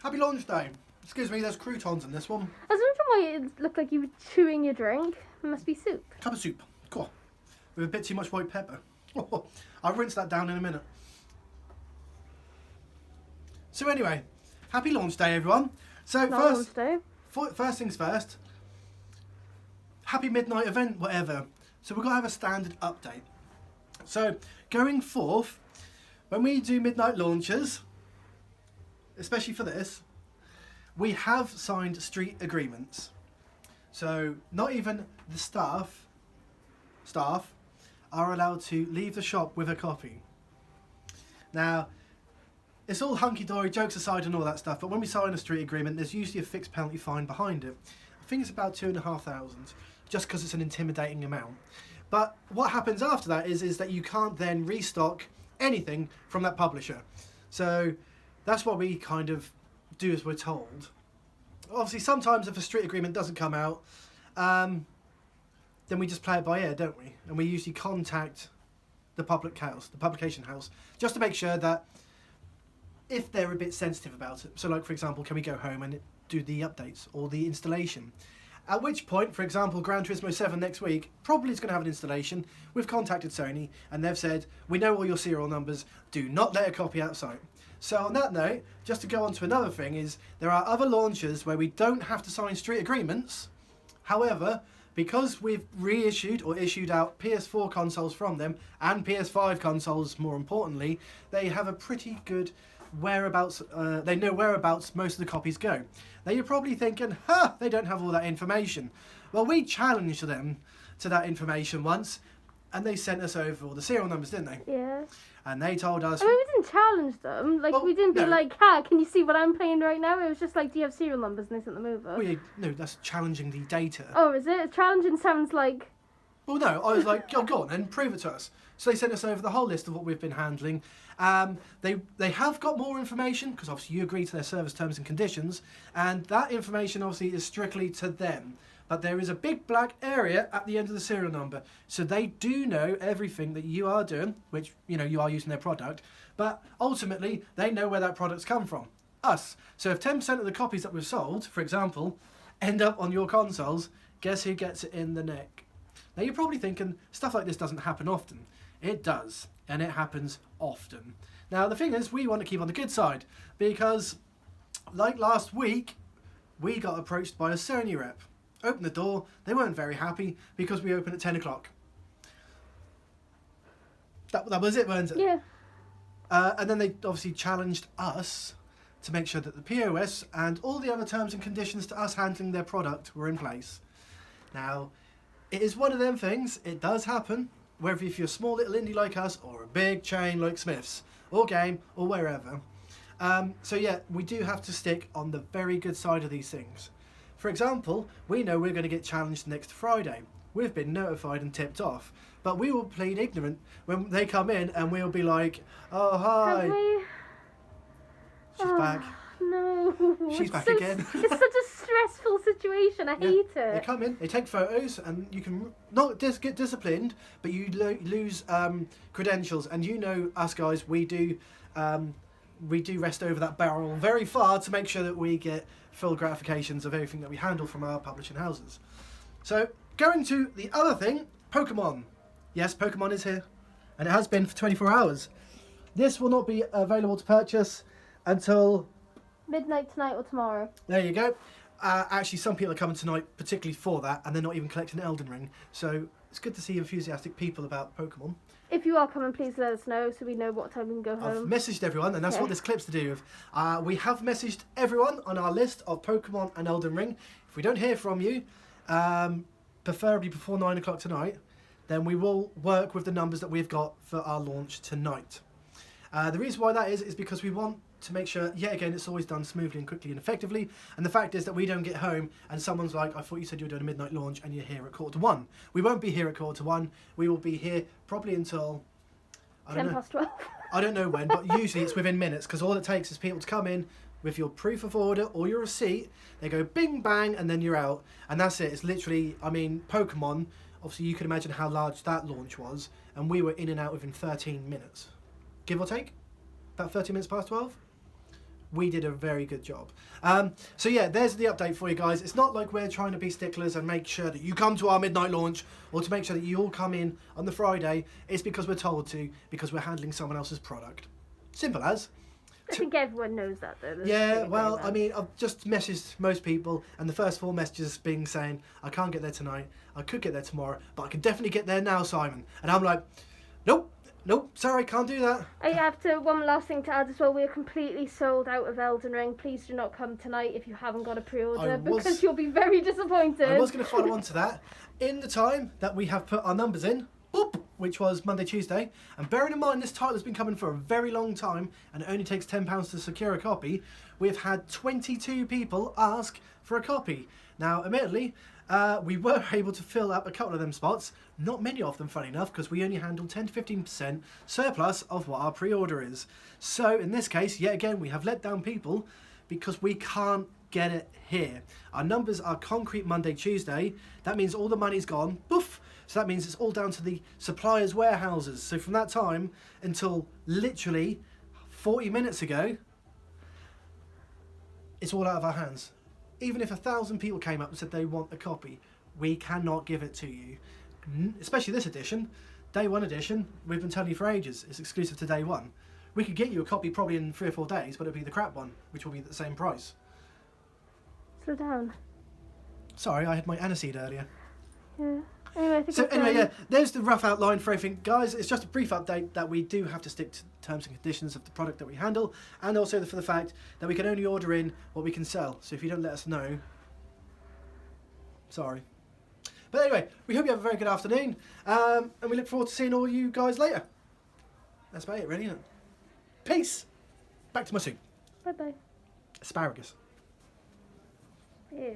Happy launch day. Excuse me, there's croutons in this one. I was wondering why it looked like you were chewing your drink. It must be soup. Cup of soup. Cool. With a bit too much white pepper. I'll rinse that down in a minute. So anyway, happy launch day, everyone. So Launch day. first things first. Happy midnight event, whatever. So we're going to have a standard update. So going forth, when we do midnight launches, especially for this, we have signed street agreements. So not even the staff are allowed to leave the shop with a copy. Now, it's all hunky-dory, jokes aside and all that stuff, but when we sign a street agreement, there's usually a fixed penalty fine behind it. I think it's about 2,500, just because it's an intimidating amount. But what happens after that is that you can't then restock anything from that publisher. So that's what we kind of do as we're told. Obviously, sometimes if a street agreement doesn't come out, then we just play it by ear, don't we? And we usually contact the publication house, just to make sure that if they're a bit sensitive about it. So like, for example, can we go home and do the updates or the installation? At which point, for example, Gran Turismo 7 next week probably is going to have an installation. We've contacted Sony and they've said, we know all your serial numbers, do not let a copy outside. So on that note, just to go on to another thing, is there are other launchers where we don't have to sign street agreements. However, because we've reissued or issued out PS4 consoles from them, and PS5 consoles more importantly, they have a pretty good whereabouts, they know whereabouts most of the copies go. Now you're probably thinking, they don't have all that information. Well, we challenged them to that information once, and they sent us over all the serial numbers, didn't they? Yeah. And they told us... I mean, we didn't challenge them. Like, Well, we didn't be no. like, can you see what I'm playing right now? It was just like, do you have serial numbers? And they sent them over. No, that's challenging the data. Oh, is it? Challenging sounds like... Well, no, I was like, go on then, prove it to us. So they sent us over the whole list of what we've been handling. They have got more information, because obviously you agree to their service terms and conditions, and that information obviously is strictly to them. But there is a big black area at the end of the serial number. So they do know everything that you are doing, which, you are using their product, but ultimately they know where that product's come from. Us. So if 10% of the copies that we've sold, for example, end up on your consoles, guess who gets it in the neck? Now you're probably thinking, stuff like this doesn't happen often. It does, and it happens often. Now the thing is, we want to keep on the good side, because like last week, we got approached by a Sony rep. Opened the door, they weren't very happy because we opened at 10 o'clock. That was it, weren't it? Yeah. And then they obviously challenged us to make sure that the POS and all the other terms and conditions to us handling their product were in place. Now, it is one of them things, it does happen, whether if you're a small little indie like us or a big chain like Smiths or Game or wherever. So yeah, we do have to stick on the very good side of these things. For example, we know we're going to get challenged next Friday. We've been notified and tipped off, but we will plead ignorant when they come in and we'll be like, oh, hi. Have we? She's back. No. She's back so, again. It's such a stressful situation. I hate They it. come in, they take photos, and you can not get disciplined, but you lose credentials. And us guys, we do rest over that barrel very far to make sure that we get full gratifications of everything that we handle from our publishing houses. So, going to the other thing, Pokemon. Yes, Pokemon is here, and it has been for 24 hours. This will not be available to purchase until... Midnight tonight or tomorrow. There you go. Actually, some people are coming tonight particularly for that, and they're not even collecting Elden Ring. So, it's good to see enthusiastic people about Pokemon. If you are coming, please let us know so we know what time we can go I've home. messaged everyone, and that's what this clip's to do with. We have messaged everyone on our list of Pokemon and Elden Ring. If we don't hear from you, preferably before 9 o'clock tonight, then we will work with the numbers that we've got for our launch tonight. The reason why that is because we want to make sure, yet again, it's always done smoothly and quickly and effectively. And the fact is that we don't get home and someone's like, I thought you said you were doing a midnight launch and you're here at 1:45. We won't be here at 1:45. We will be here probably until, I don't 10 know. past 12. I don't know when, but usually it's within minutes, because all it takes is people to come in with your proof of order or your receipt. They go bing bang and then you're out, and that's it. It's literally, Pokemon, obviously you can imagine how large that launch was, and we were in and out within 13 minutes, give or take, about 30 minutes past 12. we did a very good job. So yeah, there's the update for you guys. It's not like we're trying to be sticklers and make sure that you come to our midnight launch or to make sure that you all come in on the Friday. It's because we're told to, because we're handling someone else's product. Simple as. I think everyone knows that though. Yeah, well, I mean, I've just messaged most people, and the first 4 messages being saying, I can't get there tonight, I could get there tomorrow, but I can definitely get there now, Simon. And I'm like, nope, sorry, can't do that. I have to, one last thing to add as well, we're completely sold out of Elden Ring. Please do not come tonight if you haven't got a pre-order, because you'll be very disappointed. I was going to follow on to that. In the time that we have put our numbers in, boop, which was Monday, Tuesday, and bearing in mind this title has been coming for a very long time and it only takes £10 to secure a copy, we've had 22 people ask for a copy. Now, admittedly, we were able to fill up a couple of them spots, not many of them, funny enough, because we only handle 10 to 15% surplus of what our pre-order is. So, in this case, yet again, we have let down people because we can't get it here. Our numbers are concrete Monday, Tuesday. That means all the money's gone, poof. So that means it's all down to the suppliers' warehouses. So from that time until literally 40 minutes ago, it's all out of our hands. Even if 1,000 people came up and said they want a copy, we cannot give it to you. Especially this edition, Day 1 edition, we've been telling you for ages, it's exclusive to Day 1. We could get you a copy probably in 3 or 4 days, but it'll be the crap one, which will be at the same price. Slow down. Sorry, I had my aniseed earlier. Yeah. Anyway, yeah, there's the rough outline for everything. Guys, it's just a brief update that we do have to stick to terms and conditions of the product that we handle, and also for the fact that we can only order in what we can sell. So if you don't let us know, sorry. But anyway, we hope you have a very good afternoon, and we look forward to seeing all you guys later. That's about it, really, isn't it? Peace. Back to my soup. Bye-bye. Asparagus. Yeah.